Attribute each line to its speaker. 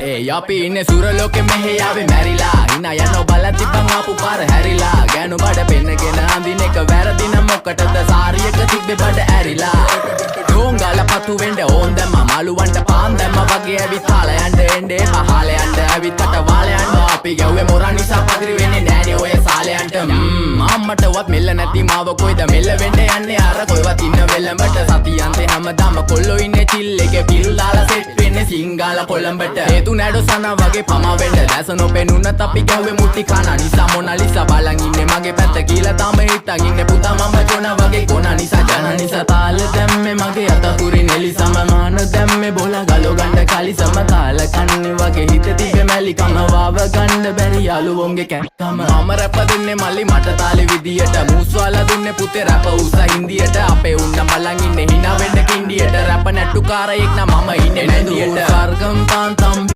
Speaker 1: ඒ අපි ඉන්නේ සුරලෝකෙ මෙහෙ ආවේ මැරිලා හිනා යනවා බලන් තිබ්බන් ආපු පාර හැරිලා ගෑනු බඩ පෙන්නගෙන අඳින එක වැරදින මොකටද සාරියක තිබ්බේ බඩ ඇරිලා ඩෝංගල පතු වෙන්න ඕන් දැම්ම මාළුවන්ට පාන් දැම්ම වගේ ඇවිත් හාල යන්න එන්නේ පහල යන්න ඇවිත් අට වාල යන්න අපි ගැව්වේ මොරන් නිසා පදිරි වෙන්නේ නෑනේ ඔය සාලයන්ට අම්මටවත් මෙල්ල නැති මාව කොයිද මෙල්ල වෙන්න යන්නේ අර කොයිවත් ඉන්න වෙලඹට සතියන්තේ හැමදාම කොල්ලෝ ඉන්නේ චිල් එකේ පිල් දාලා සෙට් වෙන්නේ සිංගාල කොළඹට හේතු නැඩෝ සනා වගේ පමා වෙන්න දැස නොපෙනුනත් අපි ගැව්වේ මුටි කන නිසා මොනාලිසා බලන් ඉන්නේ මගේ පැත්ත කියලා තාම හිටන් ඉන්නේ පුතා මම ජොන වගේ කොන නිසා ජන නිසා තාල දැම්මේ මගේ අතපුරි නෙලි සමමාන දැම්මේ බෝලා ගලෝ ගන්න කලි සම කාල කන්නේ වගේ හිත තිබ්බේ මැලි කම වාව ගන්න බැරි යාළුවෝන්ගේ කැක්කම මම රැප දෙන්නේ මල්ලි මට තාලේ විදියට මූස්වාලා දුන්නේ පුතේ රැප උස හින්දියට අපේ උන්න බලන් ඉන්නේ hina වෙන්න කින්ඩියට රැප නැට්ටුකාරයෙක් නම් මම ඉන්නේ නැදියට සර්ගම් තාන්තම්